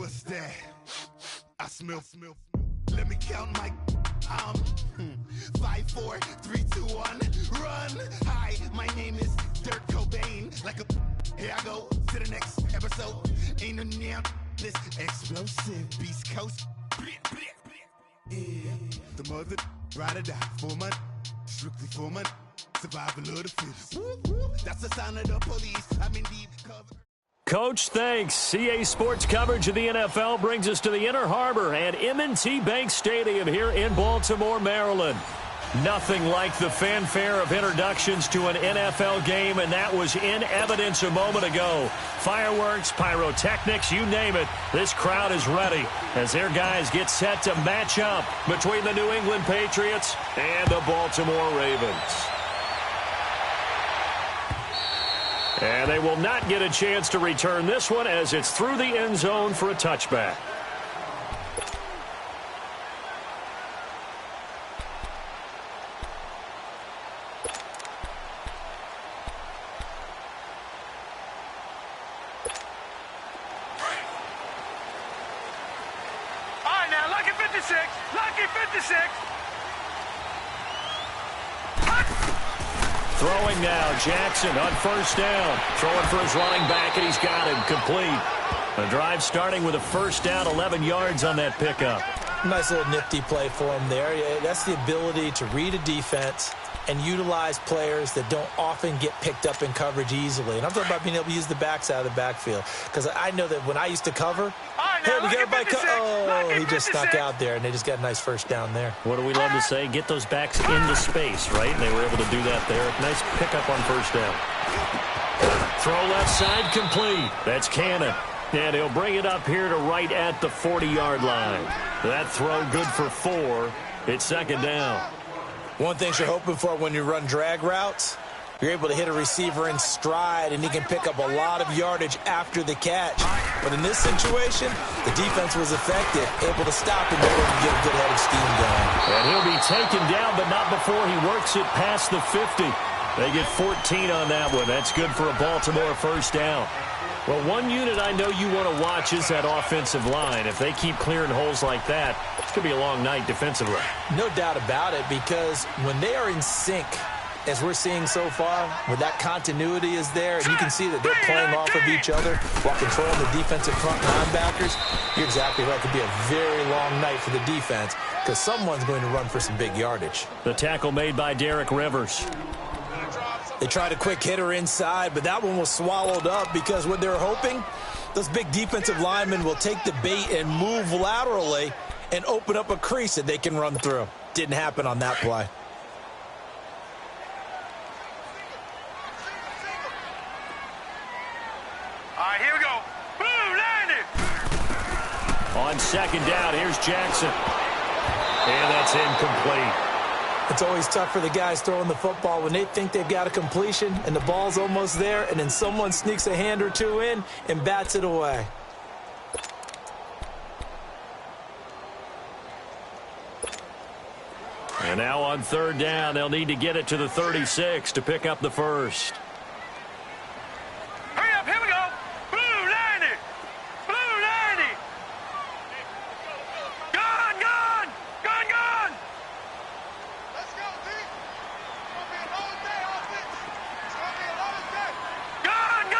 What's that? I smell. Let me count my 5, 4, 3, 2, 1. Run. Hi, my name is Dirk Cobain. Like a here I go to the next episode. Ain't no damn this explosive Beast Coast. Yeah. The mother ride or die for my strictly for my survival of the fittest. That's the sound of the police. I'm in deep cover. Coach, thanks. CA Sports coverage of the NFL brings us to the Inner Harbor at M&T Bank Stadium here in Baltimore, Maryland. Nothing like the fanfare of introductions to an NFL game, and that was in evidence a moment ago. Fireworks, pyrotechnics, you name it. This crowd is ready as their guys get set to match up between the New England Patriots and the Baltimore Ravens. And they will not get a chance to return this one as it's through the end zone for a touchback. All right, now, lucky 56. Lucky 56. Throwing now, Jackson on first down. Throwing for his running back, and he's got him complete. The drive starting with a first down, 11 yards on that pickup. Nice little nifty play for him there. Yeah, that's the ability to read a defense and utilize players that don't often get picked up in coverage easily. And I'm talking about being able to use the backs out of the backfield. Because I know that when I used to cover, hey, we got everybody he just snuck out there, and they just got a nice first down there. What do we love to say? Get those backs into space, right? And they were able to do that there. Nice pickup on first down. Throw left side complete. That's Cannon. And he'll bring it up here to right at the 40-yard line. That throw good for 4. It's second down. One thing you're hoping for when you run drag routes, you're able to hit a receiver in stride, and he can pick up a lot of yardage after the catch. But in this situation, the defense was effective, able to stop him there and get a good head of steam going. And he'll be taken down, but not before he works it past the 50. They get 14 on that one. That's good for a Baltimore first down. Well, one unit I know you want to watch is that offensive line. If they keep clearing holes like that, it's going to be a long night defensively. No doubt about it, because when they are in sync, as we're seeing so far, where that continuity is there, and you can see that they're playing off of each other while controlling the defensive front linebackers, you're exactly right. It could be a very long night for the defense because someone's going to run for some big yardage. The tackle made by Derek Rivers. They tried a quick hitter inside, but that one was swallowed up because what they're hoping, those big defensive linemen will take the bait and move laterally and open up a crease that they can run through. Didn't happen on that play. All right, here we go. Boom, landed. On second down, here's Jackson. And that's incomplete. It's always tough for the guys throwing the football when they think they've got a completion and the ball's almost there, and then someone sneaks a hand or two in and bats it away. And now on third down, they'll need to get it to the 36 to pick up the first. Hurry up, here we go. Boom, landed. Boom, landed. Gone. Let's go, D. It's going to be another day, offense. It's going to be another day. Gone.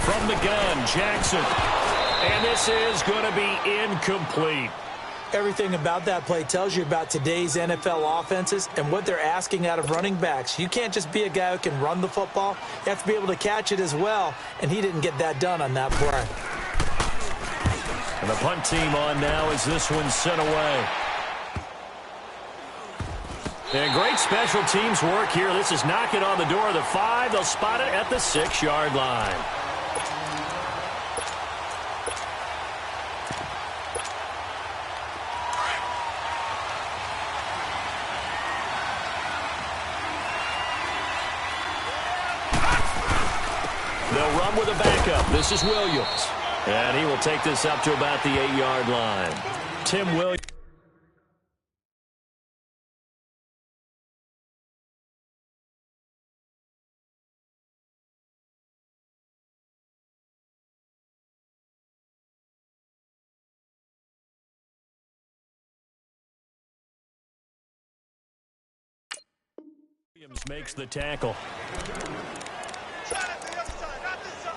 From the gun, Jackson. And this is going to be incomplete. Everything about that play tells you about today's NFL offenses and what they're asking out of running backs. You can't just be a guy who can run the football. You have to be able to catch it as well, and he didn't get that done on that play. And the punt team on now as this one's sent away. And great special teams work here. This is knocking on the door of the 5. They'll spot it at the 6-yard line. They'll run with a backup. This is Williams. And he will take this up to about the 8-yard line. Tim Williams. Williams makes the tackle. Try it to the other side, not this side.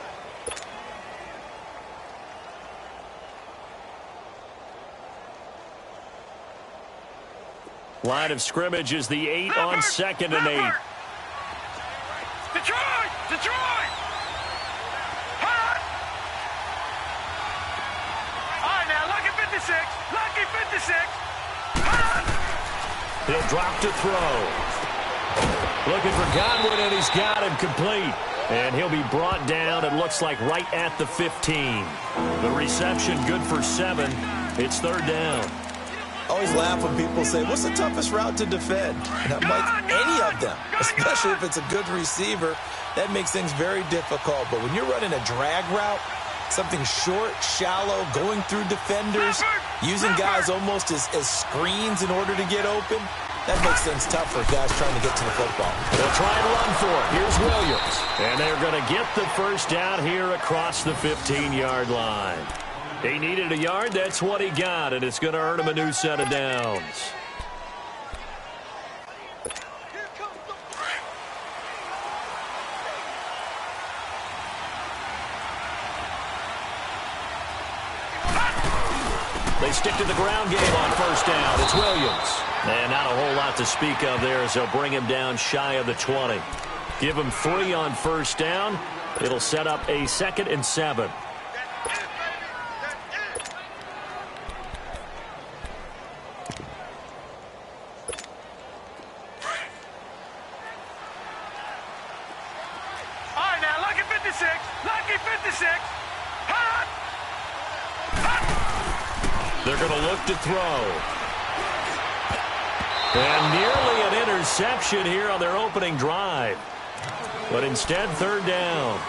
Line of scrimmage is the 8 on 2nd and 8. Detroit! Detroit! Hot! All right, now, lucky 56. Lucky 56. Hot! He'll drop to throw. Looking for Godwin, and he's got him complete. And he'll be brought down, it looks like, right at the 15. The reception good for 7. It's 3rd down. I always laugh when people say, what's the toughest route to defend? And I'm like, any of them, especially if it's a good receiver. That makes things very difficult. But when you're running a drag route, something short, shallow, going through defenders, using guys almost as screens in order to get open, that makes things tough for guys trying to get to the football. They'll try and run for it. Here's Williams. And they're going to get the first down here across the 15-yard line. He needed a yard. That's what he got, and it's going to earn him a new set of downs. They stick to the ground game on first down. It's Williams. And not a whole lot to speak of there as they'll bring him down shy of the 20. Give him 3 on first down. It'll set up a 2nd and 7. Lucky 56. Hot! Hot! They're going to look to throw. And nearly an interception here on their opening drive. But instead, 3rd down.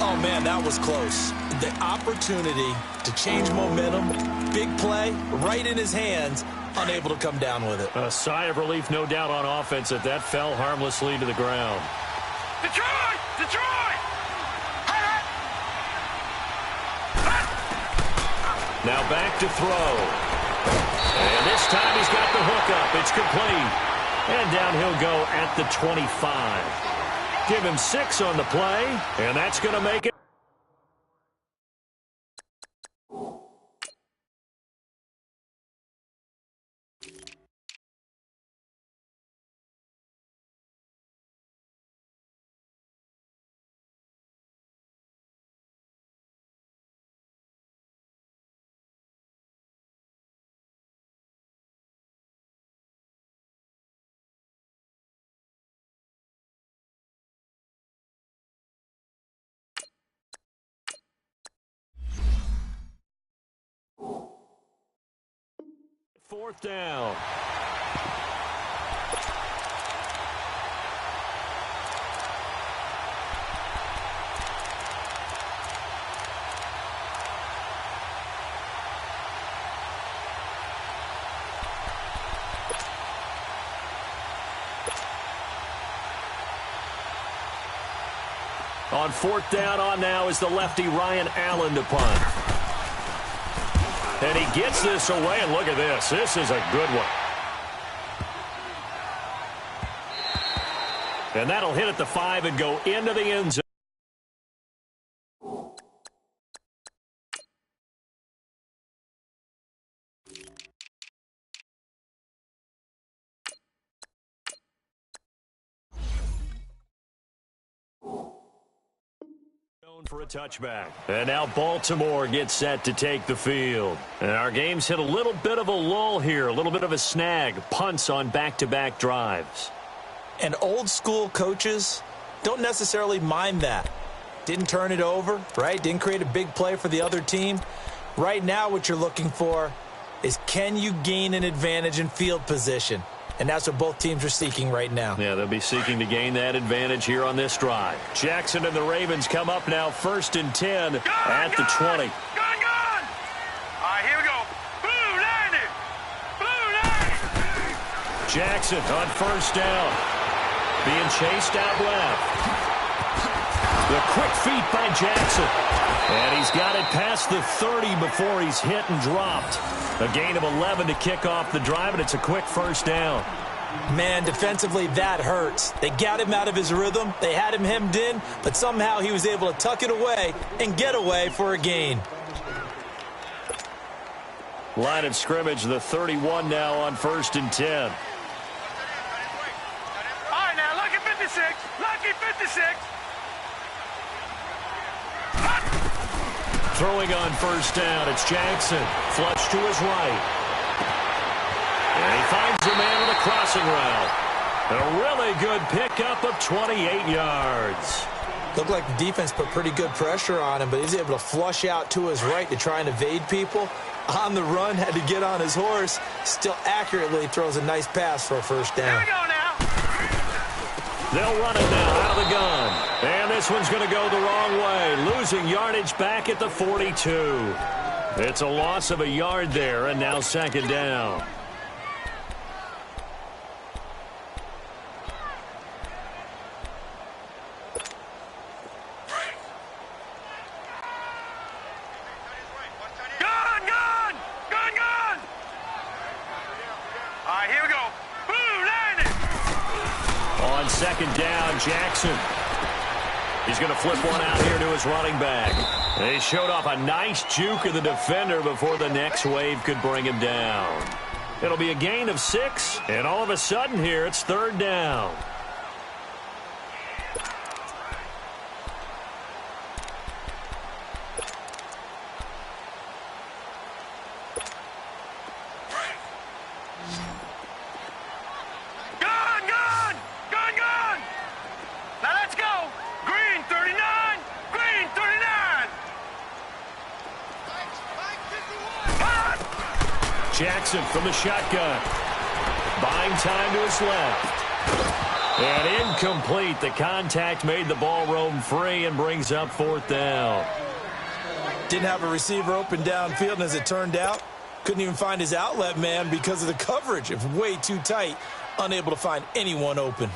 Oh, man, that was close. The opportunity to change momentum, big play, right in his hands, unable to come down with it. A sigh of relief, no doubt, on offense that fell harmlessly to the ground. Detroit! Detroit! Hot! Hot! Now back to throw. And this time he's got the hook up. It's complete. And down he'll go at the 25. Give him 6 on the play, and that's going to make it. Fourth down. On 4th down, on now is the lefty Ryan Allen to punt. And he gets this away, and look at this. This is a good one. And that'll hit at the 5 and go into the end zone. For a touchback. And now Baltimore gets set to take the field. And our game's hit a little bit of a lull here, a little bit of a snag. Punts on back-to-back drives. And old school coaches don't necessarily mind that. Didn't turn it over, right? Didn't create a big play for the other team. Right now what you're looking for is, can you gain an advantage in field position? And that's what both teams are seeking right now. Yeah, they'll be seeking to gain that advantage here on this drive. Jackson and the Ravens come up now 1st and 10 at the 20. Gone! All right, here we go. Blue 90! Blue 90! Jackson on 1st down. Being chased out left. The quick feet by Jackson. And he's got it past the 30 before he's hit and dropped. A gain of 11 to kick off the drive, and it's a quick 1st down. Man, defensively, that hurts. They got him out of his rhythm. They had him hemmed in, but somehow he was able to tuck it away and get away for a gain. Line of scrimmage, the 31 now on 1st and 10. All right, now, lucky 56. Lucky 56. Throwing on 1st down, it's Jackson. Flush to his right. And he finds a man with a crossing route. A really good pickup of 28 yards. Looked like the defense put pretty good pressure on him, but he's able to flush out to his right to try and evade people. On the run, had to get on his horse. Still accurately throws a nice pass for a 1st down. Here we go now. They'll run it now out of the gun. And this one's going to go the wrong way. Losing yardage back at the 42. It's a loss of a yard there, and now 2nd down. On 2nd down, Jackson. He's going to flip one out here to his running back. They showed off a nice juke of the defender before the next wave could bring him down. It'll be a gain of 6, and all of a sudden here it's 3rd down. Jackson from the shotgun. Buying time to his left. And incomplete. The contact made the ball roam free and brings up 4th down. Didn't have a receiver open downfield, and as it turned out, couldn't even find his outlet man because of the coverage. It was way too tight. Unable to find anyone open.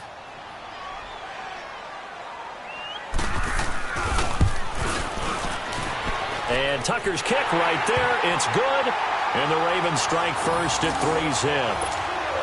And Tucker's kick right there. It's good. And the Ravens strike first at 3-zip.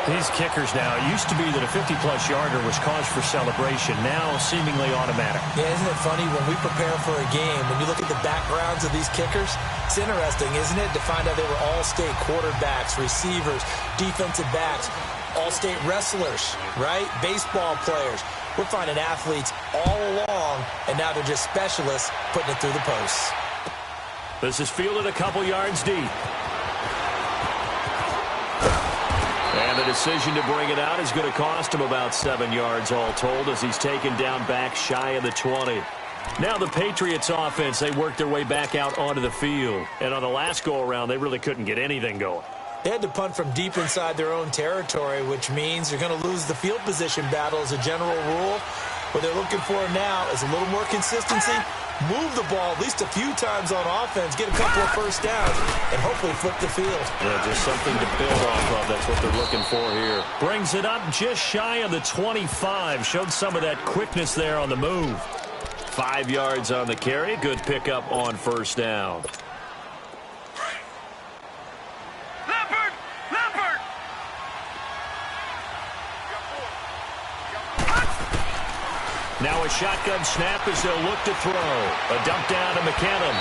These kickers now, it used to be that a 50-plus yarder was cause for celebration. Now seemingly automatic. Yeah, isn't it funny when we prepare for a game, when you look at the backgrounds of these kickers, it's interesting, isn't it, to find out they were all-state quarterbacks, receivers, defensive backs, all-state wrestlers, right? Baseball players. We're finding athletes all along, and now they're just specialists putting it through the posts. This is fielded a couple yards deep. And the decision to bring it out is going to cost him about 7 yards all told as he's taken down back shy of the 20. Now the Patriots offense, they worked their way back out onto the field. And on the last go-around, they really couldn't get anything going. They had to punt from deep inside their own territory, which means you're going to lose the field position battle as a general rule. What they're looking for now is a little more consistency. Move the ball at least a few times on offense, get a couple of 1st downs, and hopefully flip the field. Yeah, just something to build off of. That's what they're looking for here. Brings it up just shy of the 25. Showed some of that quickness there on the move. 5 yards on the carry. Good pickup on 1st down. Now a shotgun snap as they'll look to throw. A dump down to McKinnon.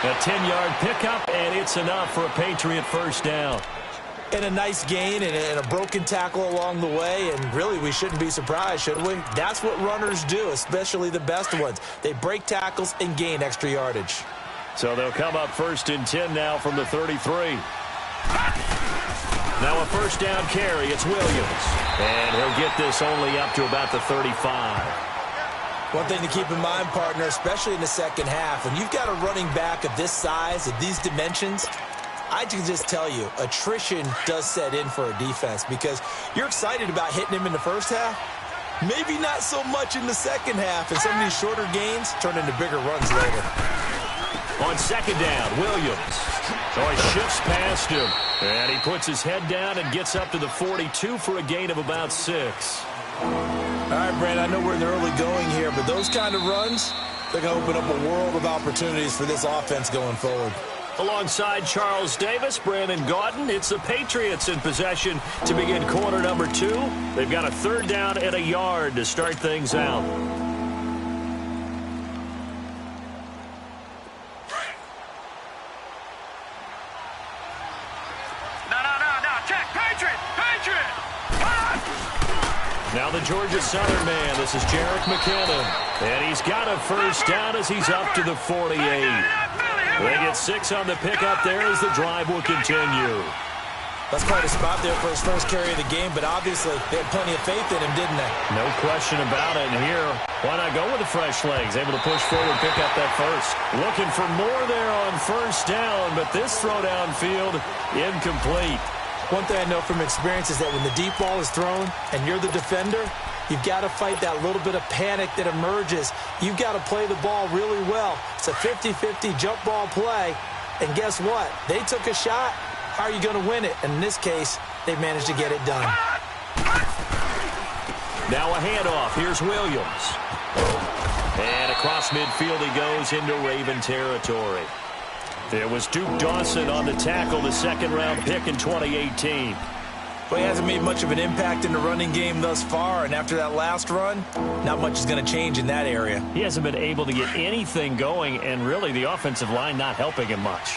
A 10-yard pickup, and it's enough for a Patriot 1st down. And a nice gain and a broken tackle along the way, and really we shouldn't be surprised, should we? That's what runners do, especially the best ones. They break tackles and gain extra yardage. So they'll come up 1st and 10 now from the 33. Now a 1st down carry. It's Williams. And he'll get this only up to about the 35. One thing to keep in mind, partner, especially in the second half, when you've got a running back of this size, of these dimensions, I can just tell you, attrition does set in for a defense because you're excited about hitting him in the first half. Maybe not so much in the second half, and some of these shorter gains turn into bigger runs later. On 2nd down, Williams. So he shifts past him. And he puts his head down and gets up to the 42 for a gain of about 6. All right, Brandon, I know we're in the early going here, but those kind of runs, they're going to open up a world of opportunities for this offense going forward. Alongside Charles Davis, Brandon Gaudin, it's the Patriots in possession to begin quarter number 2. They've got a 3rd down and a yard to start things out. Now the Georgia Southern man, this is Jerick McKinnon. And he's got a 1st down as he's up to the 48. They get 6 on the pickup there as the drive will continue. That's quite a spot there for his first carry of the game, but obviously they had plenty of faith in him, didn't they? No question about it. And here, why not go with the fresh legs? Able to push forward, pick up that first. Looking for more there on 1st down, but this throw downfield incomplete. One thing I know from experience is that when the deep ball is thrown and you're the defender, you've got to fight that little bit of panic that emerges. You've got to play the ball really well. It's a 50-50 jump ball play, and guess what? They took a shot. How are you going to win it? And in this case, they managed to get it done. Now a handoff. Here's Williams. And across midfield he goes into Raven territory. There was Duke Dawson on the tackle, the 2nd-round pick in 2018. Well, he hasn't made much of an impact in the running game thus far, and after that last run, not much is going to change in that area. He hasn't been able to get anything going, and really the offensive line not helping him much.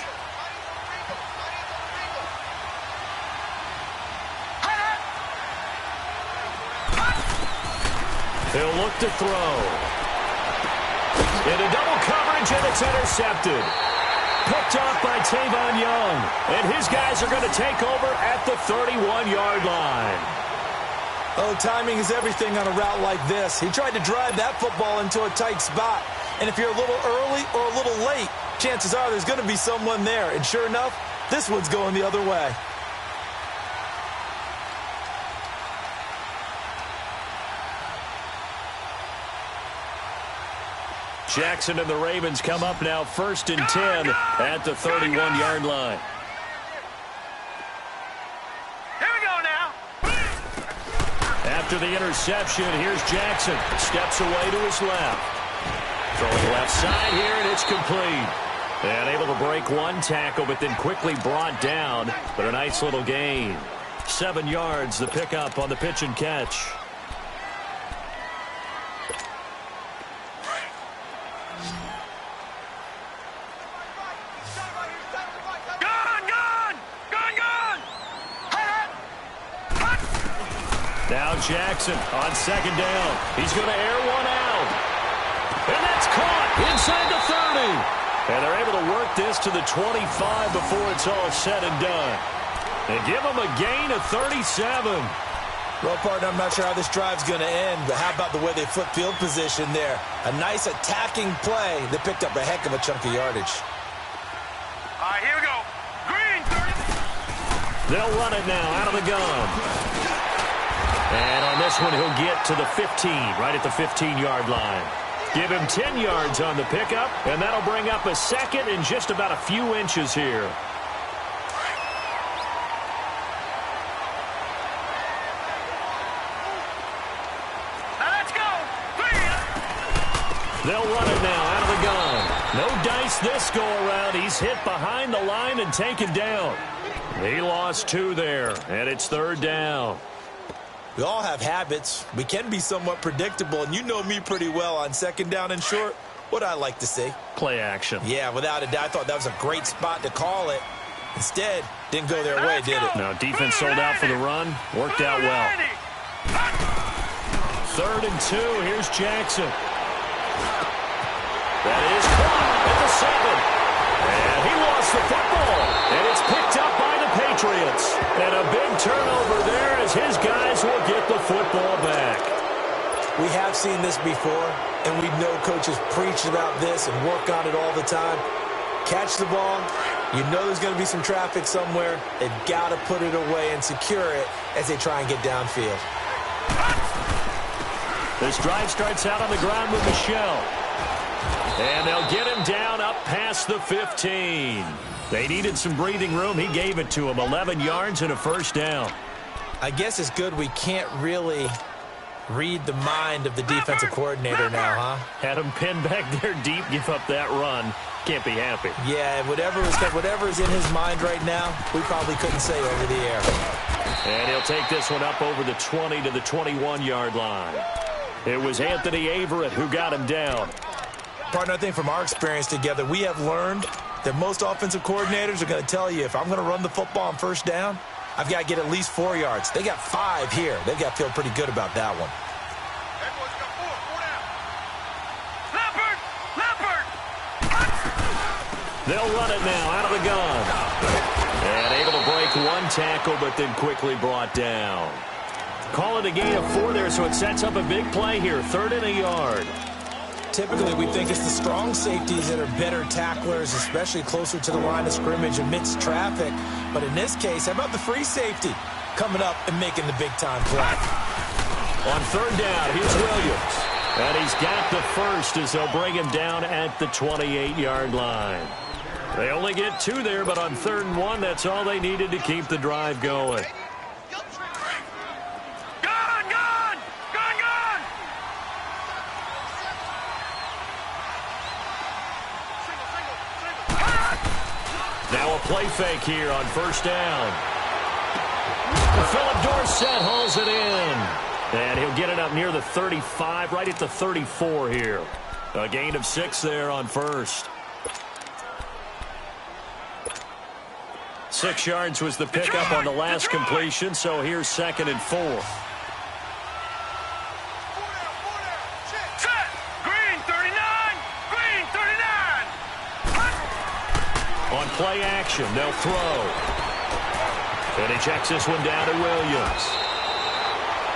He'll look to throw. Into double coverage, and it's intercepted. Picked off by Tavon Young. And his guys are going to take over at the 31-yard line. Oh, timing is everything on a route like this. He tried to drive that football into a tight spot. And if you're a little early or a little late, chances are there's going to be someone there. And sure enough, this one's going the other way. Jackson and the Ravens come up now 1st and 10 at the 31-yard line. Here we go now. After the interception, here's Jackson. Steps away to his left. Throwing left side here, and it's complete. And able to break one tackle, but then quickly brought down. But a nice little gain. 7 yards, the pickup on the pitch and catch. Now Jackson on 2nd down. He's going to air one out. And that's caught inside the 30. And they're able to work this to the 25 before it's all said and done. They give him a gain of 37. Well, partner, I'm not sure how this drive's going to end, but how about the way they flip field position there? A nice attacking play that picked up a heck of a chunk of yardage. All right, here we go. Green, 30. They'll run it now out of the gun. And on this one, he'll get to the 15, right at the 15-yard line. Give him 10 yards on the pickup, and that'll bring up a 2nd in just about a few inches here. Now let's go. They'll run it now out of the gun. No dice this go around. He's hit behind the line and taken down. He lost 2 there, and it's 3rd down. We all have habits. We can be somewhat predictable, and you know me pretty well on 2nd down and short. What I like to see. Play action. Yeah, without a doubt. I thought that was a great spot to call it. Instead, didn't go their way, did it? No, defense sold out for the run. Worked out well. 3rd and 2. Here's Jackson. That is caught at the 7. And he lost the football. And it's picked up by the Patriots. And a big turnover there as his guys will get the football back. We have seen this before, and we know coaches preach about this and work on it all the time. Catch the ball. You know there's going to be some traffic somewhere. They've got to put it away and secure it as they try and get downfield. This drive starts out on the ground with Michelle. And they'll get him down up past the 15. They needed some breathing room. He gave it to him. 11 yards and a 1st down. I guess it's good we can't really Read the mind of the defensive coordinator now, huh? Had him pinned back there deep, give up that run. Can't be happy. Yeah, whatever's in his mind right now, we probably couldn't say over the air. And he'll take this one up over the 20 to the 21-yard line. It was Anthony Averett who got him down. Partner, I think from our experience together, we have learned that most offensive coordinators are going to tell you, if I'm going to run the football on first down, I've got to get at least 4 yards. They got 5 here. They've got to feel pretty good about that one. They'll run it now out of the gun. And able to break one tackle, but then quickly brought down. Call it a gain of 4 there, so it sets up a big play here. 3rd and a yard. Typically, we think it's the strong safeties that are better tacklers, especially closer to the line of scrimmage amidst traffic. But in this case, how about the free safety coming up and making the big-time play? On 3rd down, here's Williams. And he's got the first as they'll bring him down at the 28-yard line. They only get 2 there, but on 3rd and 1, that's all they needed to keep the drive going. Now a play fake here on 1st down. Philip Dorsett hauls it in. And he'll get it up near the 35, right at the 34 here. A gain of 6 there on 1st. 6 yards was the pickup on the last completion, so here's 2nd and 4. Set! Green 39! Green 39! On play action, they'll throw. And he checks this one down to Williams.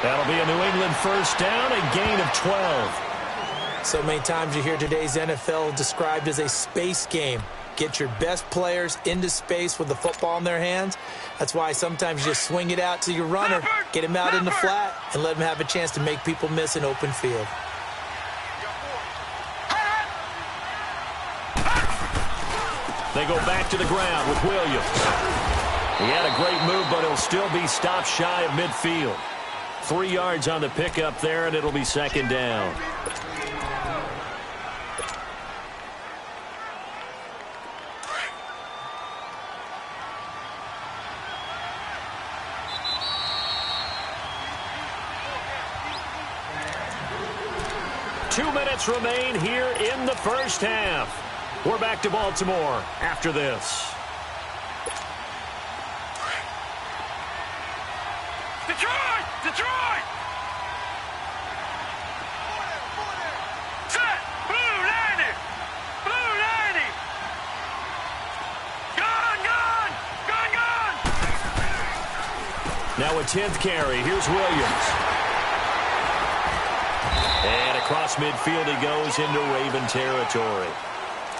That'll be a New England 1st down, a gain of 12. So many times you hear today's NFL described as a space game. Get your best players into space with the football in their hands. That's why sometimes you just swing it out to your runner, get him out in the flat, and let him have a chance to make people miss an open field. They go back to the ground with Williams. He had a great move, but he'll still be stopped shy of midfield. 3 yards on the pickup there, and it'll be 2nd down. Two minutes remain here in the 1st half. We're back to Baltimore after this. Detroit! Detroit! Set! Blue 90! Blue 90! Gun! Gun! Gun! Gun! Now a 10th carry. Here's Williams. And across midfield he goes into Raven territory.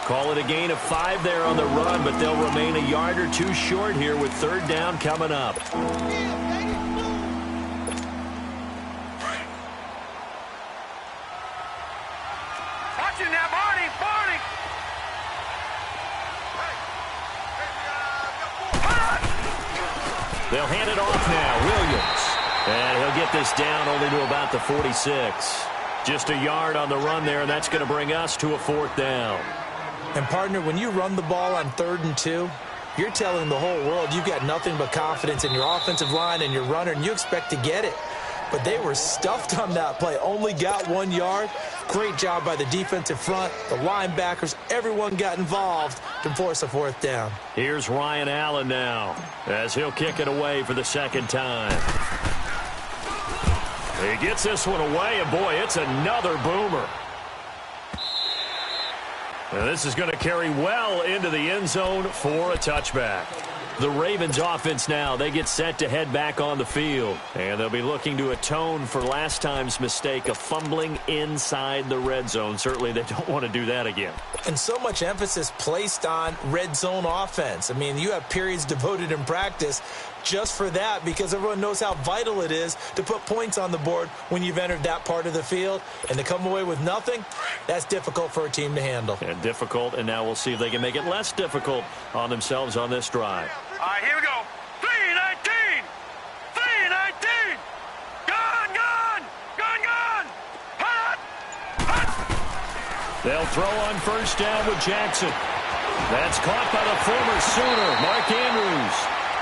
Call it a gain of 5 there on the run, but they'll remain a yard or 2 short here with 3rd down coming up. Watching that, Barney! Barney! They'll hand it off now. Williams. And he'll get this down only to about the 46. Just a yard on the run there, and that's going to bring us to a 4th down. And, partner, when you run the ball on 3rd and 2, you're telling the whole world you've got nothing but confidence in your offensive line and your runner, and you expect to get it. But they were stuffed on that play, only got 1 yard. Great job by the defensive front, the linebackers, everyone got involved to force a 4th down. Here's Ryan Allen now as he'll kick it away for the 2nd time. He gets this one away, and boy, it's another boomer. And this is going to carry well into the end zone for a touchback. The Ravens offense now, they get set to head back on the field. And they'll be looking to atone for last time's mistake of fumbling inside the red zone. Certainly they don't want to do that again. And so much emphasis placed on red zone offense. I mean, you have periods devoted in practice just for that because everyone knows how vital it is to put points on the board when you've entered that part of the field. And to come away with nothing, that's difficult for a team to handle. And difficult, and now we'll see if they can make it less difficult on themselves on this drive. All right, here we go. 3-19! 3-19! Gun! Gun! Gun! Gun! They'll throw on first down with Jackson. That's caught by the former Sooner, Mark Andrews.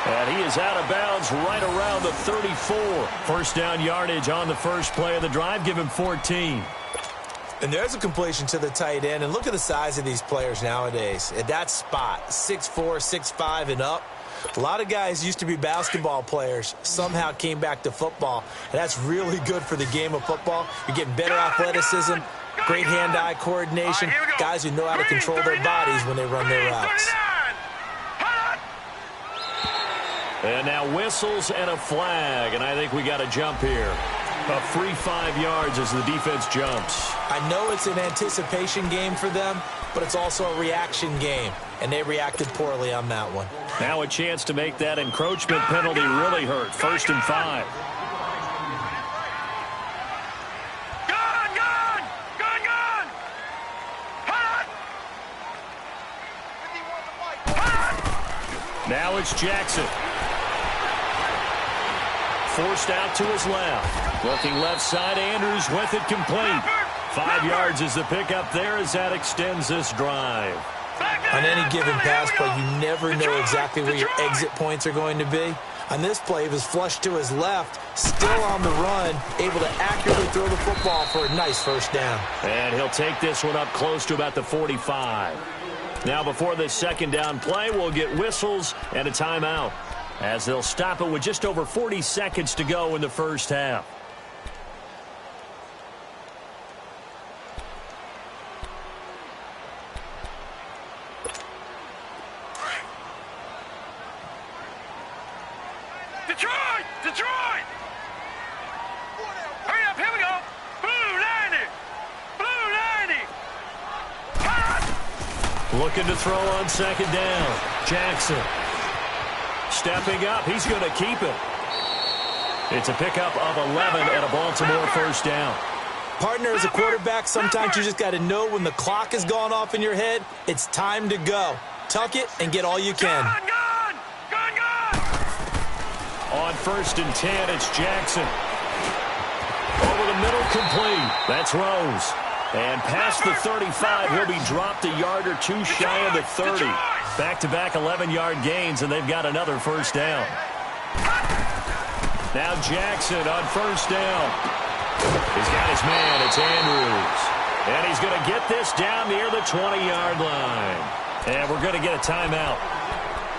And he is out of bounds right around the 34. First down yardage on the first play of the drive. Give him 14. And there's a completion to the tight end. And look at the size of these players nowadays. At that spot, 6'4", 6'5", and up. A lot of guys used to be basketball players, somehow came back to football. And that's really good for the game of football. You're getting better athleticism, great hand-eye coordination, guys who know how to control their bodies when they run their routes. And now whistles and a flag, and I think we got a jump here. A free 5 yards as the defense jumps. I know it's an anticipation game for them, but it's also a reaction game, and they reacted poorly on that one. Now a chance to make that encroachment penalty really hurt. 1st and 5. Now it's Jackson. Forced out to his left. Looking left side, Andrews with it complete. 5 yards is the pickup there as that extends this drive. On any given pass play, you never know exactly where your exit points are going to be. On this play, he was flushed to his left, still on the run, able to accurately throw the football for a nice first down. And he'll take this one up close to about the 45. Now before this second down play, we'll get whistles and a timeout, as they'll stop it with just over 40 seconds to go in the first half. Detroit! Detroit! Hurry up, here we go! Blue 90! Blue 90! Looking to throw on second down. Jackson. Stepping up, he's going to keep it. It's a pickup of 11 and a Baltimore first down. Partner, as a quarterback, sometimes you just got to know when the clock has gone off in your head, it's time to go. Tuck it and get all you can. Gun! On 1st and 10, it's Jackson. Over the middle, complete. That's Rose. And past the 35, he'll be dropped a yard or two shy of the 30. Back-to-back 11-yard gains, and they've got another first down. Now Jackson on first down. He's got his man. It's Andrews. And he's going to get this down near the 20-yard line. And we're going to get a timeout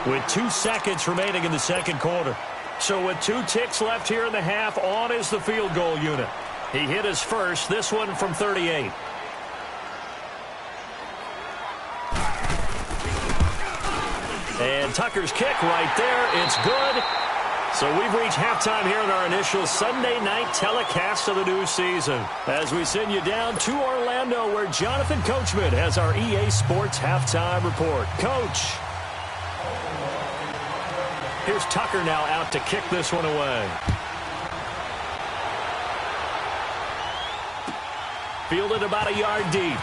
with 2 seconds remaining in the second quarter. So with 2 ticks left here in the half, on is the field goal unit. He hit his first, this one from 38. And Tucker's kick right there. It's good. So we've reached halftime here in our initial Sunday night telecast of the new season, as we send you down to Orlando, where Jonathan Coachman has our EA Sports halftime report. Coach. Here's Tucker now out to kick this one away. Fielded about a yard deep.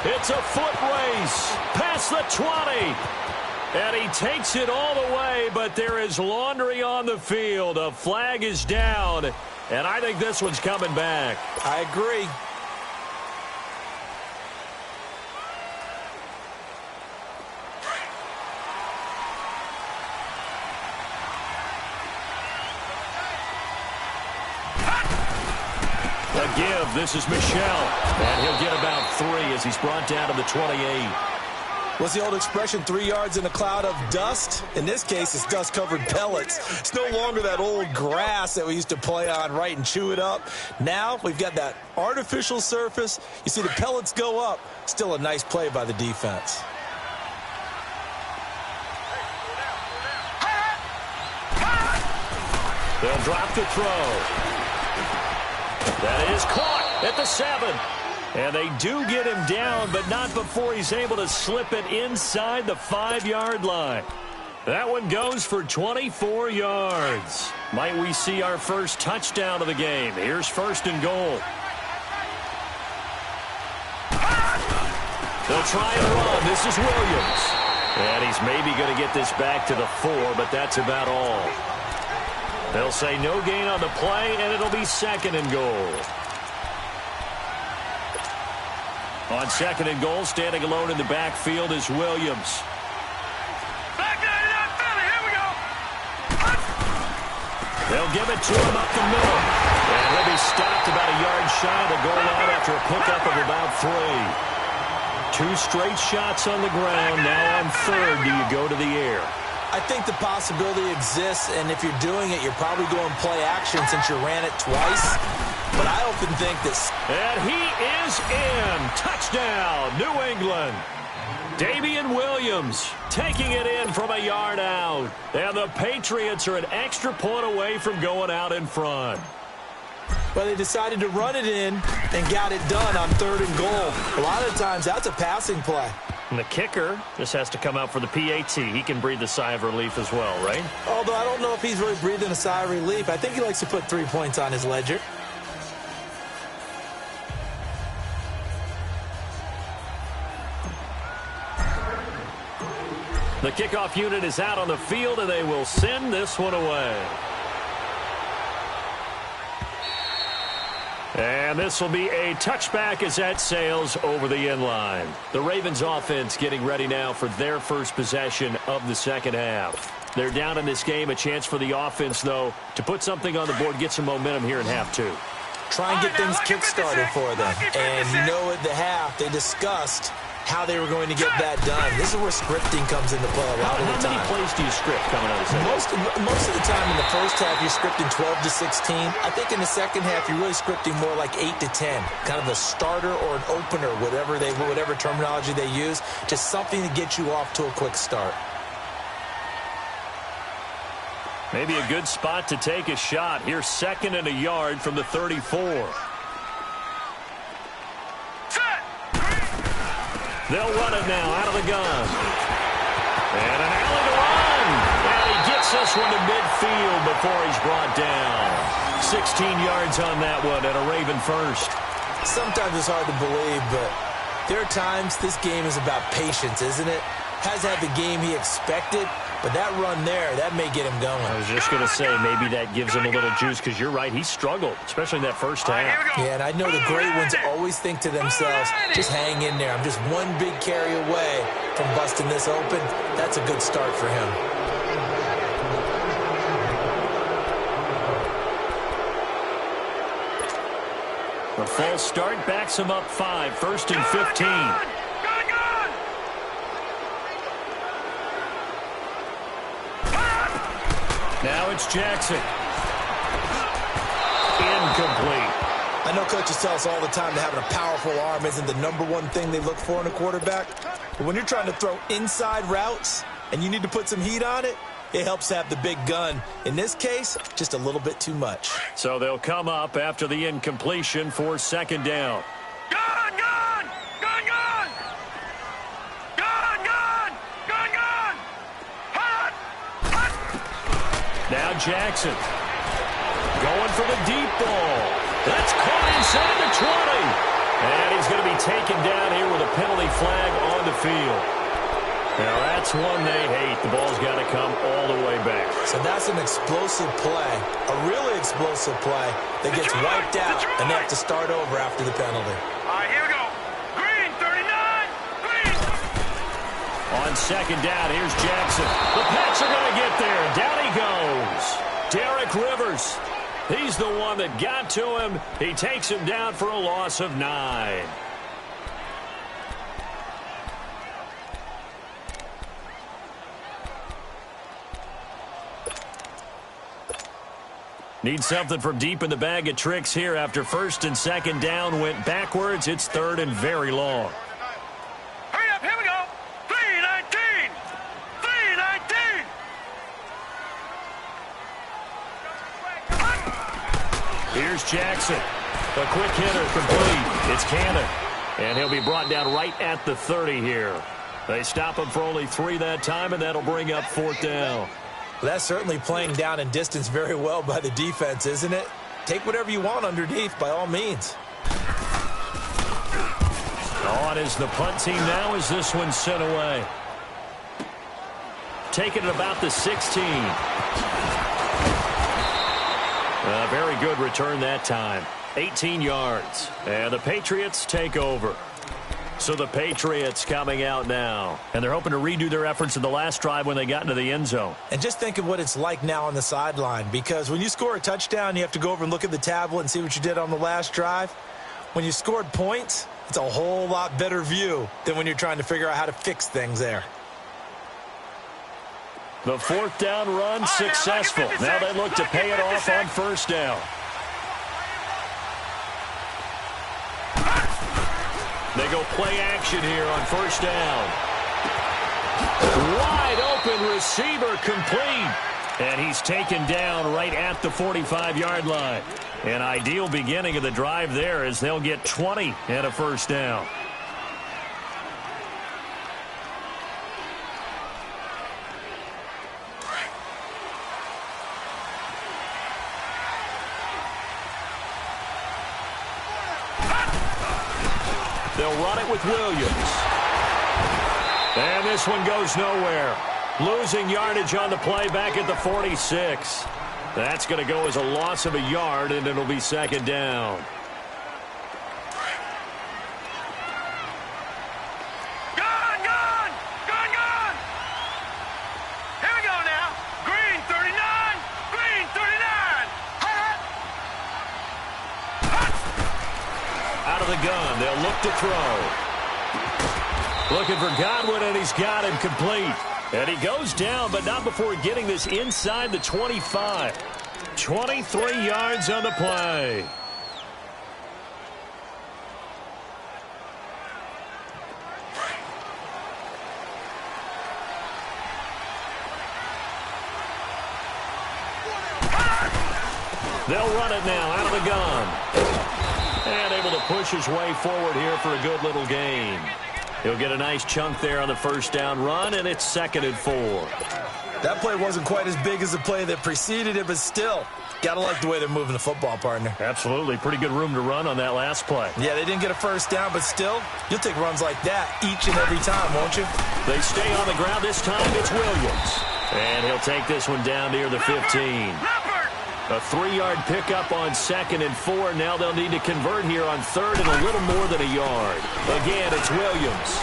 It's a foot race past the 20. And he takes it all the way, but there is laundry on the field. A flag is down, and I think this one's coming back. I agree. Give. This is Michelle, and he'll get about 3 as he's brought down to the 28. What's the old expression, 3 yards in a cloud of dust? In this case, it's dust-covered pellets. It's no longer that old grass that we used to play on, right, and chew it up. Now we've got that artificial surface. You see the pellets go up. Still a nice play by the defense. They'll drop the throw. That is caught at the 7. And they do get him down, but not before he's able to slip it inside the 5-yard line. That one goes for 24 yards. Might we see our first touchdown of the game? Here's 1st and goal. They'll try and run. This is Williams. And he's maybe going to get this back to the 4, but that's about all. They'll say no gain on the play, and it'll be 2nd and goal. On 2nd and goal, standing alone in the backfield is Williams. They'll give it to him up the middle. And he'll be stopped about a yard shy of the goal line after a pickup of about 3. 2 straight shots on the ground. Now on 3rd, do you go to the air? I think the possibility exists, and if you're doing it, you're probably going play action since you ran it twice. But I often think that... And he is in. Touchdown, New England. Damian Williams taking it in from a yard out. And the Patriots are an extra point away from going out in front. Well, they decided to run it in and got it done on 3rd and goal. A lot of times, that's a passing play. And the kicker just has to come out for the PAT. He can breathe a sigh of relief as well, right? Although I don't know if he's really breathing a sigh of relief. I think he likes to put 3 points on his ledger. The kickoff unit is out on the field, and they will send this one away. And this will be a touchback as that sails over the end line. The Ravens offense getting ready now for their first possession of the second half. They're down in this game. A chance for the offense, though, to put something on the board, get some momentum here in half 2. Try and get things kick-started for them. And you know at the half, they discussed how they were going to get that done. This is where scripting comes into play a lot of the time. How many plays do you script coming out of the second? Most of the time in the first half, you're scripting 12 to 16. I think in the second half, you're really scripting more like 8 to 10. Kind of a starter or an opener, whatever terminology they use, just something to get you off to a quick start. Maybe a good spot to take a shot. Here's 2nd and a yard from the 34. They'll run it now out of the gun. And an alley to run. And he gets this one to midfield before he's brought down. 16 yards on that one and a Raven first. Sometimes it's hard to believe, but there are times this game is about patience, isn't it? Has had the game he expected, but that run there, that may get him going. I was just going to say, maybe that gives him a little juice, because you're right, he struggled, especially in that first half. Yeah, and I know the great ones always think to themselves, just hang in there. I'm just one big carry away from busting this open. That's a good start for him. The false start backs him up 5, 1st and 15. Now it's Jackson. Incomplete. I know coaches tell us all the time that having a powerful arm isn't the #1 thing they look for in a quarterback. But when you're trying to throw inside routes and you need to put some heat on it, it helps to have the big gun. In this case, just a little bit too much. So they'll come up after the incompletion for 2nd down. Gun, gun! Gun, gun! Gun, gun! Gun, gun! Hot! Hot! Now Jackson going for the deep ball. That's caught inside the 20. And he's going to be taken down here with a penalty flag on the field. Now that's one they hate. The ball's got to come all the way back. So that's an explosive play, a really explosive play that gets wiped out, and they have to start over after the penalty. All right, here we go. Green, 39. Green. On 2nd down, here's Jackson. The Pats are going to get there. Down he goes. Derek Rivers. He's the one that got to him. He takes him down for a loss of 9. Need something from deep in the bag of tricks here after 1st and 2nd down went backwards. It's 3rd and very long. Hurry up, here we go. 3-19. 3-19. Here's Jackson. A quick hitter complete. It's Cannon. And he'll be brought down right at the 30 here. They stop him for only 3 that time, and that'll bring up 4th down. Well, that's certainly playing down in distance very well by the defense, isn't it? Take whatever you want underneath, by all means. On is the punt team now as this one's sent away. Taking it about the 16. good return that time. 18 yards. And the Patriots take over. So the Patriots coming out now. And they're hoping to redo their efforts in the last drive when they got into the end zone. And just think of what it's like now on the sideline. Because when you score a touchdown, you have to go over and look at the tablet and see what you did on the last drive. When you scored points, it's a whole lot better view than when you're trying to figure out how to fix things there. The fourth down run successful. Now they look to pay it off on first down. They go play action here on first down. Wide open receiver complete. And he's taken down right at the 45-yard line. An ideal beginning of the drive there as they'll get 20 and a first down. They'll run it with Williams. And this one goes nowhere. Losing yardage on the play back at the 46. That's going to go as a loss of a yard, and it'll be second down. Gone! Here we go now. Green 39. Green 39. Out of the gun, they'll look to throw. Looking for Godwin, and he's got him complete. And he goes down, but not before getting this inside the 25. 23 yards on the play. They'll run it now out of the gun. And able to push his way forward here for a good little gain. He'll get a nice chunk there on the first down run, and it's 2nd and 4. That play wasn't quite as big as the play that preceded it, but still, got to like the way they're moving the football, partner. Absolutely. Pretty good room to run on that last play. Yeah, they didn't get a first down, but still, you'll take runs like that each and every time, won't you? They stay on the ground. This time it's Williams. And he'll take this one down near the 15. A 3-yard pickup on 2nd and 4. Now they'll need to convert here on 3rd and a little more than a yard. Again, it's Williams.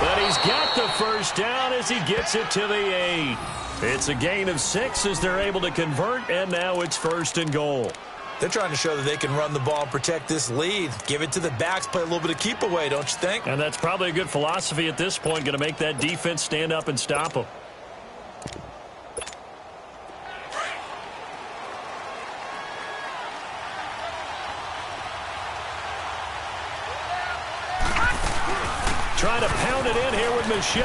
But he's got the first down as he gets it to the 8. It's a gain of 6 as they're able to convert, and now it's 1st and goal. They're trying to show that they can run the ball and protect this lead. Give it to the backs, play a little bit of keep away, don't you think? And that's probably a good philosophy at this point, going to make that defense stand up and stop them. Trying to pound it in here with Michel.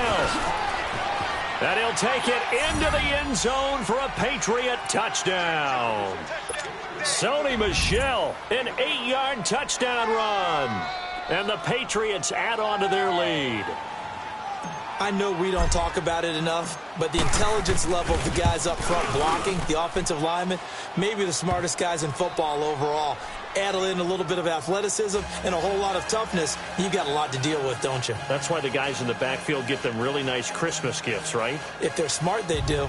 And he'll take it into the end zone for a Patriot touchdown. Sony Michel, an 8-yard touchdown run. And the Patriots add on to their lead. I know we don't talk about it enough, but the intelligence level of the guys up front blocking, the offensive linemen, maybe the smartest guys in football overall. Add in a little bit of athleticism and a whole lot of toughness, you've got a lot to deal with, don't you? That's why the guys in the backfield get them really nice Christmas gifts, right? If they're smart, they do.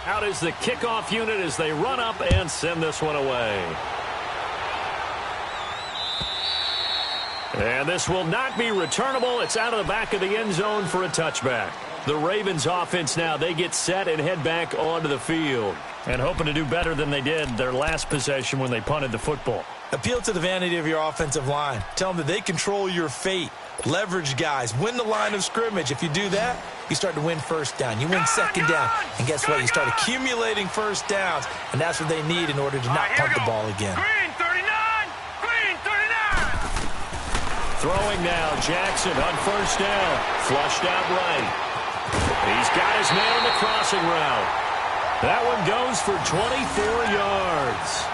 Out is the kickoff unit as they run up and send this one away. And this will not be returnable. It's out of the back of the end zone for a touchback. The Ravens offense now, they get set and head back onto the field. And hoping to do better than they did their last possession when they punted the football. Appeal to the vanity of your offensive line. Tell them that they control your fate. Leverage guys. Win the line of scrimmage. If you do that, you start to win first down. You win second down. And guess what? You start accumulating first downs. And that's what they need in order to not punt the ball again. Green 39. Green 39. Throwing now, Jackson on first down. Flushed out right. He's got his man in the crossing route. That one goes for 24 yards.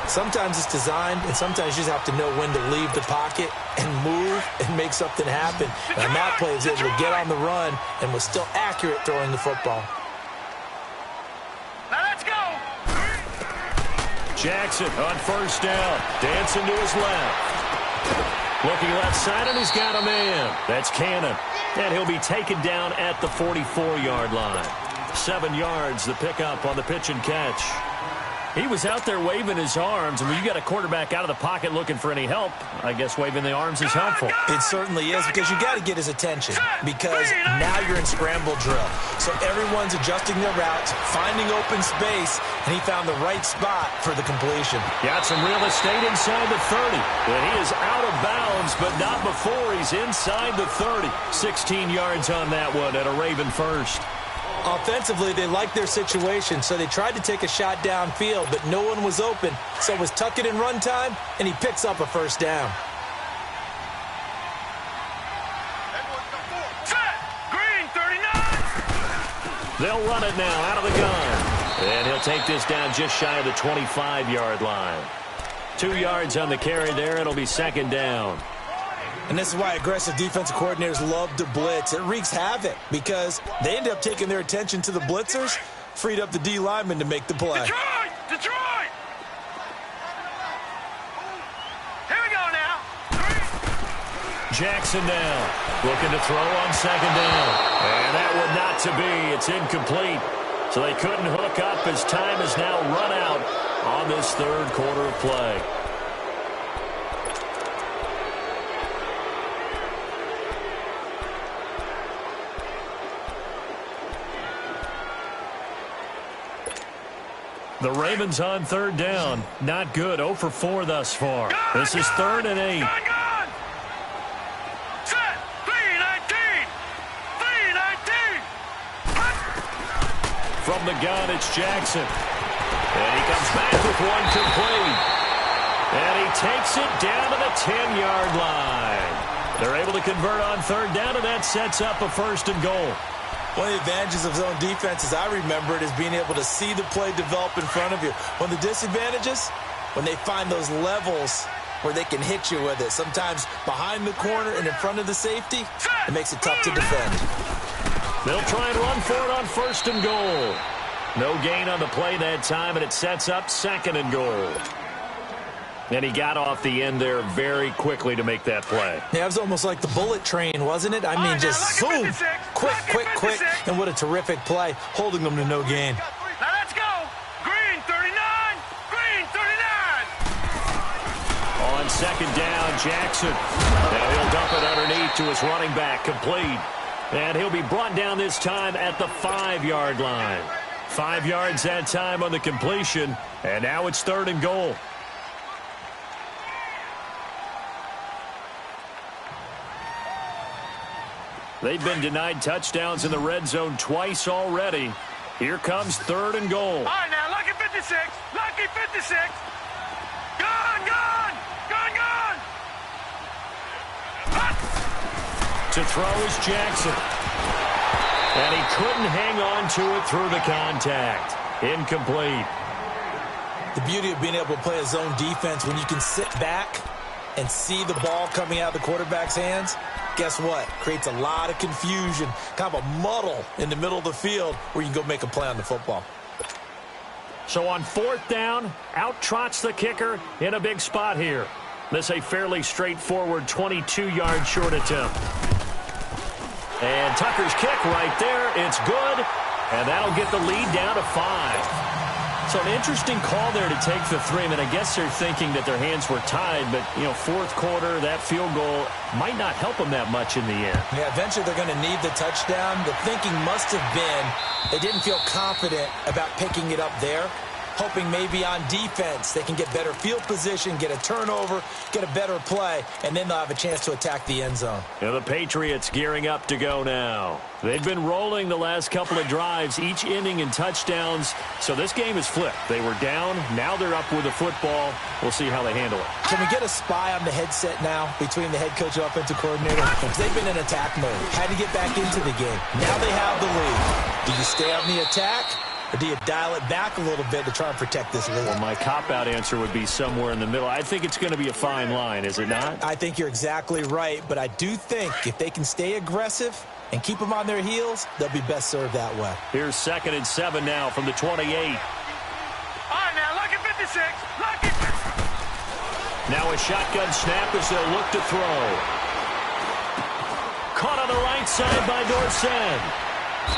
Sometimes it's designed, and sometimes you just have to know when to leave the pocket and move and make something happen. And that play was able to get on the run and was still accurate throwing the football. Now let's go. Jackson on first down. Dancing to his left. Looking left side, and he's got a man. That's Cannon. And he'll be taken down at the 44-yard line. 7 yards, the pickup on the pitch and catch. He was out there waving his arms, and when you got a quarterback out of the pocket looking for any help, I guess waving the arms is helpful. It certainly is, because you got to get his attention, because now you're in scramble drill. So everyone's adjusting their routes, finding open space, and he found the right spot for the completion. Got some real estate inside the 30. And he is out of bounds, but not before he's inside the 30. 16 yards on that one at a Raven first. Offensively, they liked their situation, so they tried to take a shot downfield, but no one was open. So it was tuck it in run time, and he picks up a first down. Set! Green, 39! They'll run it now out of the gun. And he'll take this down just shy of the 25-yard line. 2 yards on the carry there. It'll be second down. And this is why aggressive defensive coordinators love to blitz. It wreaks havoc because they end up taking their attention to the blitzers, freed up the D lineman to make the play. Detroit! Detroit! Here we go now. Jackson now, looking to throw on second down. And that one not to be. It's incomplete. So they couldn't hook up as time is now run out on this third quarter of play. The Ravens on third down. Not good. 0 for 4 thus far. This is 3rd and 8. Gun! Set! 3-19! 3-19! From the gun, it's Jackson. And he comes back with one complete. And he takes it down to the 10-yard line. They're able to convert on third down, and that sets up a 1st and goal. One of the advantages of zone defense, as I remember it, is being able to see the play develop in front of you. One of the disadvantages, when they find those levels where they can hit you with it, sometimes behind the corner and in front of the safety, it makes it tough to defend. They'll try and run for it on 1st and goal. No gain on the play that time, and it sets up 2nd and goal. And he got off the end there very quickly to make that play. Yeah, it was almost like the bullet train, wasn't it? I mean, just zoom, quick, and what a terrific play, holding them to no gain. Now let's go! Green, 39! Green, 39! On second down, Jackson. Now he'll dump it underneath to his running back, complete. And he'll be brought down this time at the 5-yard line. 5 yards that time on the completion, and now it's 3rd and goal. They've been denied touchdowns in the red zone twice already. Here comes 3rd and goal. All right, now, lucky 56. Lucky 56. Gun! To throw is Jackson. And he couldn't hang on to it through the contact. Incomplete. The beauty of being able to play a zone defense when you can sit back and see the ball coming out of the quarterback's hands, guess what? Creates a lot of confusion, kind of a muddle in the middle of the field where you can go make a play on the football. So on 4th down, out trots the kicker in a big spot here. This a fairly straightforward 22-yard short attempt. And Tucker's kick right there. It's good, and that'll get the lead down to 5. So an interesting call there to take the 3. I mean, I guess they're thinking that their hands were tied, but, you know, 4th quarter, that field goal might not help them that much in the end. Yeah, eventually they're going to need the touchdown. The thinking must have been they didn't feel confident about picking it up there, hoping maybe on defense they can get better field position, get a turnover, get a better play, and then they'll have a chance to attack the end zone. Yeah, the Patriots gearing up to go now. They've been rolling the last couple of drives, each inning in touchdowns, so this game is flipped. They were down, now they're up with the football. We'll see how they handle it. Can we get a spy on the headset now between the head coach and offensive coordinator? Because they've been in attack mode, had to get back into the game. Now they have the lead. Do you stay on the attack, or do you dial it back a little bit to try and protect this lead? Well, my cop-out answer would be somewhere in the middle. I think it's going to be a fine line, is it not? I think you're exactly right, but I do think if they can stay aggressive and keep them on their heels, they'll be best served that way. Here's 2nd and 7 now from the 28. All right, now, lucky 56. Lucky. Now a shotgun snap as they'll look to throw. Caught on the right side by Dorsen.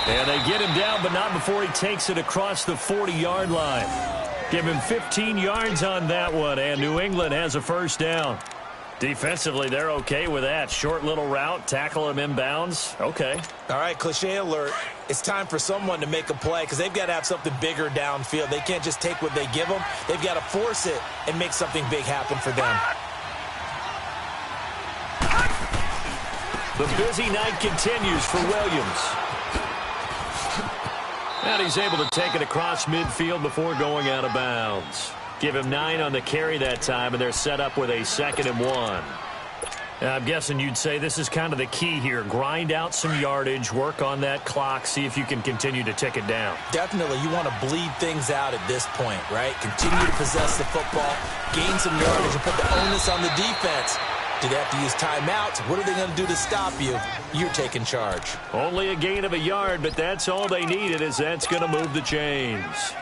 And they get him down, but not before he takes it across the 40-yard line. Give him 15 yards on that one, and New England has a first down. Defensively, they're okay with that. Short little route, tackle him inbounds. Okay. All right, cliche alert. It's time for someone to make a play because they've got to have something bigger downfield. They can't just take what they give them. They've got to force it and make something big happen for them. The busy night continues for Williams. And he's able to take it across midfield before going out of bounds. Give him 9 on the carry that time, and they're set up with a 2nd and 1. I'm guessing you'd say this is kind of the key here. Grind out some yardage, work on that clock, see if you can continue to tick it down. Definitely. You want to bleed things out at this point, right? Continue to possess the football, gain some yardage, and put the onus on the defense. Do they have to use timeouts? What are they going to do to stop you? You're taking charge. Only a gain of a yard, but that's all they needed, as that's going to move the chains.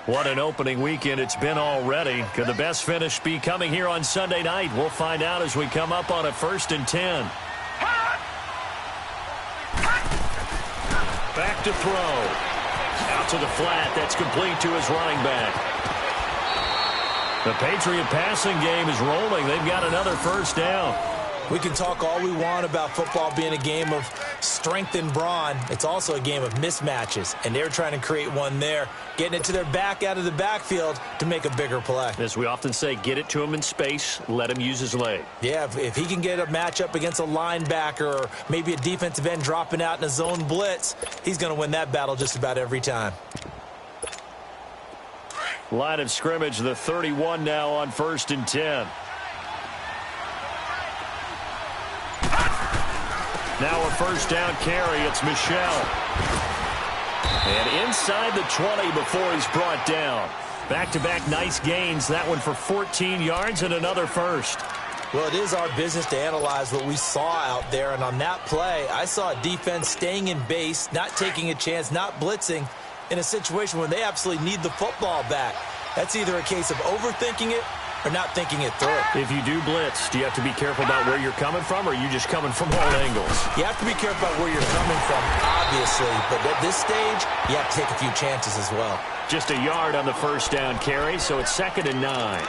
What an opening weekend it's been already. Could the best finish be coming here on Sunday night? We'll find out as we come up on a 1st and 10. Back to throw. Out to the flat. That's complete to his running back. The Patriot passing game is rolling. They've got another first down. We can talk all we want about football being a game of strength and brawn. It's also a game of mismatches, and they're trying to create one there, getting it to their back out of the backfield to make a bigger play. As we often say, get it to him in space, let him use his leg. Yeah, if he can get a matchup against a linebacker or maybe a defensive end dropping out in a zone blitz, he's going to win that battle just about every time. Line of scrimmage, the 31 now on 1st and 10. Now a first down carry. It's Michel. And inside the 20 before he's brought down. Back-to-back nice gains. That one for 14 yards and another first. Well, it is our business to analyze what we saw out there. And on that play, I saw a defense staying in base, not taking a chance, not blitzing in a situation where they absolutely need the football back. That's either a case of overthinking it or not thinking it through. If you do blitz, do you have to be careful about where you're coming from, or are you just coming from all angles? You have to be careful about where you're coming from, obviously. But at this stage, you have to take a few chances as well. Just a yard on the first down carry, so it's 2nd and 9.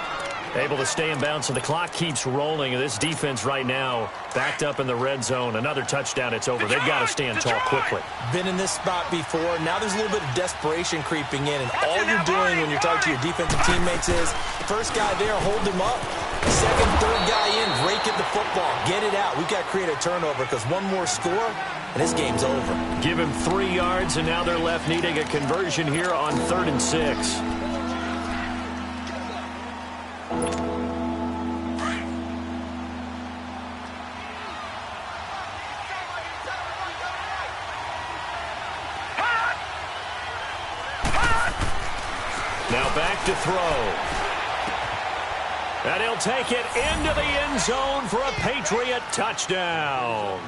Able to stay in bounds, so the clock keeps rolling. This defense right now backed up in the red zone. Another touchdown, it's over. They've got to stand tall quickly. Been in this spot before. Now there's a little bit of desperation creeping in, and all you're doing when you're talking to your defensive teammates is, first guy there, hold him up. Second, third guy in, rake at the football. Get it out. We've got to create a turnover because one more score, and this game's over. Give him 3 yards, and now they're left needing a conversion here on 3rd and 6. Now back to throw. And he'll take it into the end zone for a Patriot touchdown.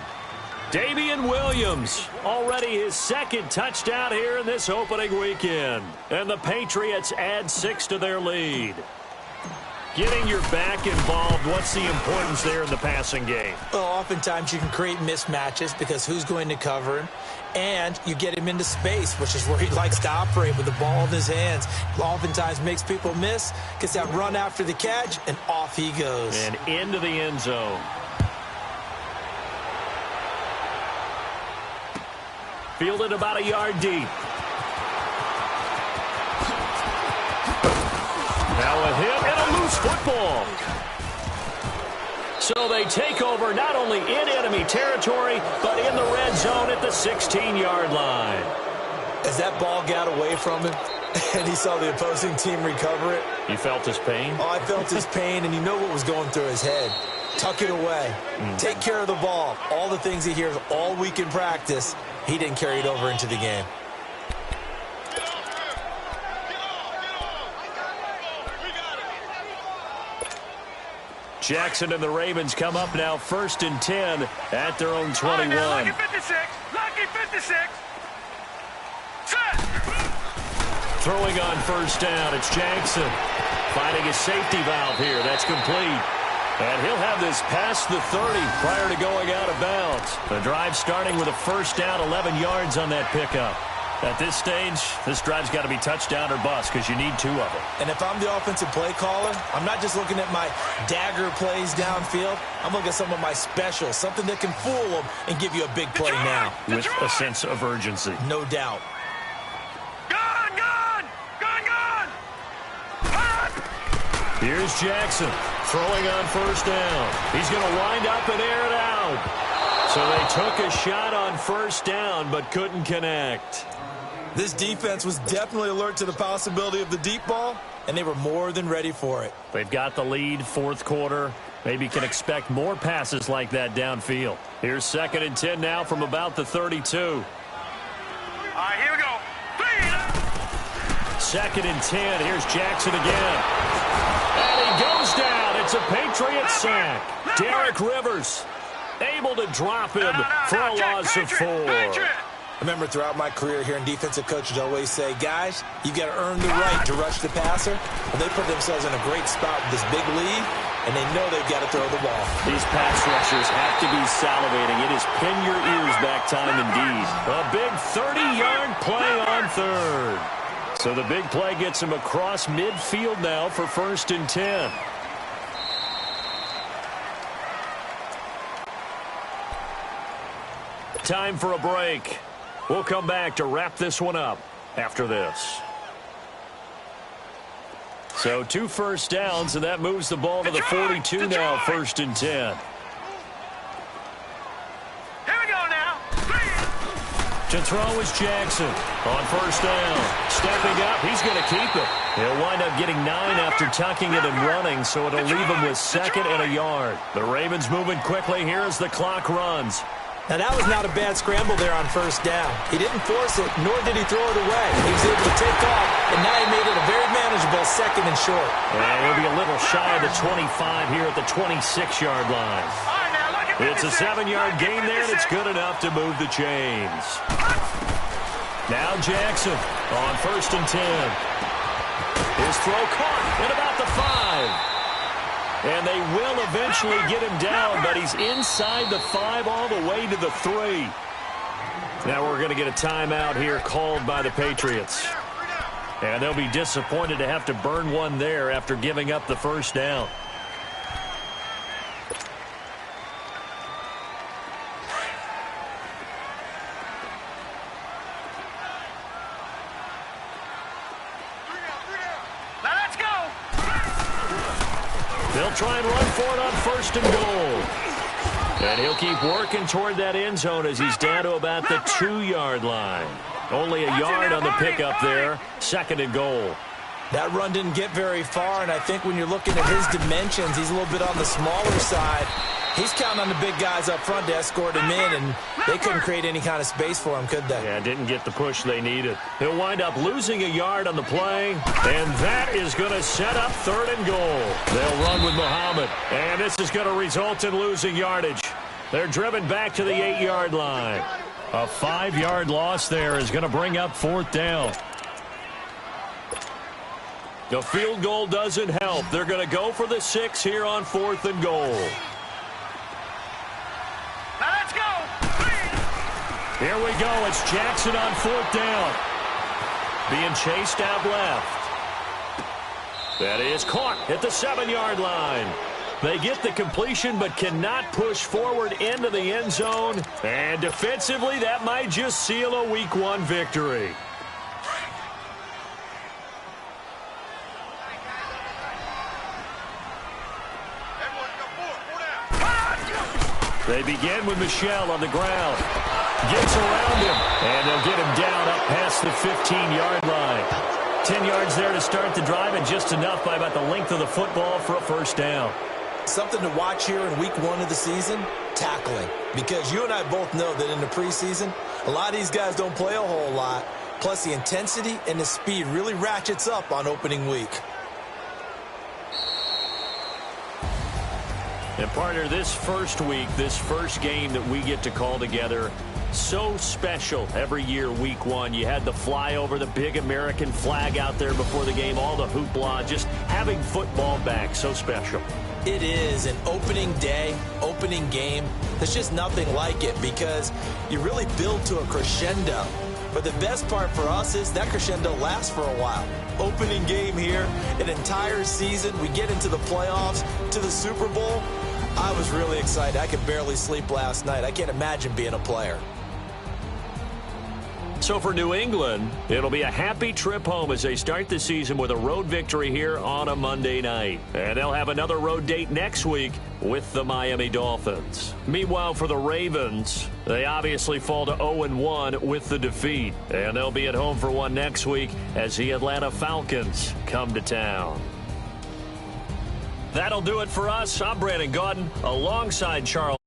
Damian Williams, already his 2nd touchdown here in this opening weekend. And the Patriots add 6 to their lead. Getting your back involved, what's the importance there in the passing game? Well, oftentimes you can create mismatches because who's going to cover him? And you get him into space, which is where he likes to operate with the ball in his hands. Oftentimes makes people miss, gets that run after the catch, and off he goes. And into the end zone. Fielded about a yard deep. Now a hit and a loose football. So they take over not only in enemy territory, but in the red zone at the 16-yard line. As that ball got away from him and he saw the opposing team recover it. You felt his pain? Oh, I felt his pain, and you know what was going through his head. Tuck it away. Take care of the ball. All the things he hears all week in practice, he didn't carry it over into the game. Jackson and the Ravens come up now 1st and 10 at their own 21. Lucky 56. Lucky 56. Set. Throwing on first down, it's Jackson. finding a safety valve here. That's complete. And he'll have this past the 30 prior to going out of bounds. The drive starting with a first down, 11 yards on that pickup. At this stage, this drive's got to be touchdown or bust because you need 2 of them. And if I'm the offensive play caller, I'm not just looking at my dagger plays downfield. I'm looking at some of my specials, something that can fool them and give you a big play now. With a sense of urgency. No doubt. Here's Jackson throwing on first down. He's going to wind up and air it out. So they took a shot on first down but couldn't connect. This defense was definitely alert to the possibility of the deep ball, and they were more than ready for it. They've got the lead, fourth quarter. Maybe can expect more passes like that downfield. Here's 2nd and 10 now from about the 32. All right, here we go. 2nd and 10. Here's Jackson again. And he goes down. It's a Patriot sack. Derek Rivers able to drop him for a loss of 4. I remember throughout my career hearing defensive coaches always say, guys, you've got to earn the right to rush the passer. Well, they put themselves in a great spot with this big lead, and they know they've got to throw the ball. These pass rushers have to be salivating. It is pin your ears back time indeed. A big 30-yard play on 3rd. So the big play gets him across midfield now for 1st and 10. Time for a break. We'll come back to wrap this one up after this. So 2 first downs, and that moves the ball to the 42 now, 1st and 10. Here we go now. To throw is Jackson on first down. Stepping up, he's going to keep it. He'll wind up getting 9 after tucking it and running, so it'll leave him with 2nd and a yard. The Ravens moving quickly here as the clock runs. Now, that was not a bad scramble there on first down. He didn't force it, nor did he throw it away. He was able to take off, and now he made it a very manageable 2nd and short. And he'll be a little shy of the 25 here at the 26-yard line. It's a 7-yard gain there, and it's good enough to move the chains. Now Jackson on 1st and 10. His throw caught at about the 5. And they will eventually get him down, but he's inside the 5 all the way to the 3. Now we're going to get a timeout here called by the Patriots. And they'll be disappointed to have to burn one there after giving up the first down. They'll try and run for it on 1st and goal. And he'll keep working toward that end zone as he's down to about the 2-yard line. Only a yard on the pickup there. 2nd and goal. That run didn't get very far, and I think when you're looking at his dimensions, he's a little bit on the smaller side. He's counting on the big guys up front to escort him in, and they couldn't create any kind of space for him, could they? Yeah, didn't get the push they needed. He'll wind up losing a yard on the play, and that is going to set up 3rd and goal. They'll run with Muhammad, and this is going to result in losing yardage. They're driven back to the 8-yard line. A 5-yard loss there is going to bring up 4th down. The field goal doesn't help. They're going to go for the 6 here on 4th and goal. Here we go. It's Jackson on 4th down. Being chased out left. That is caught at the 7-yard line. They get the completion but cannot push forward into the end zone. And defensively, that might just seal a Week 1 victory. They begin with Michel on the ground. Gets around him, and they'll get him down up past the 15-yard line. 10 yards there to start the drive, and just enough by about the length of the football for a first down. Something to watch here in Week 1 of the season, tackling. Because you and I both know that in the preseason, a lot of these guys don't play a whole lot. Plus, the intensity and the speed really ratchets up on opening week. And partner, this first week, this first game that we get to call together, So special every year, week one. You had the flyover, the big American flag out there before the game, all the hoopla, just having football back, so special. It is an opening day, opening game. There's just nothing like it because you really build to a crescendo. But the best part for us is that crescendo lasts for a while. Opening game here, an entire season. We get into the playoffs, to the Super Bowl. I was really excited. I could barely sleep last night. I can't imagine being a player. So for New England, it'll be a happy trip home as they start the season with a road victory here on a Monday night. And they'll have another road date next week with the Miami Dolphins. Meanwhile, for the Ravens, they obviously fall to 0-1 with the defeat. And they'll be at home for one next week as the Atlanta Falcons come to town. That'll do it for us. I'm Brandon Gaudin alongside Charles.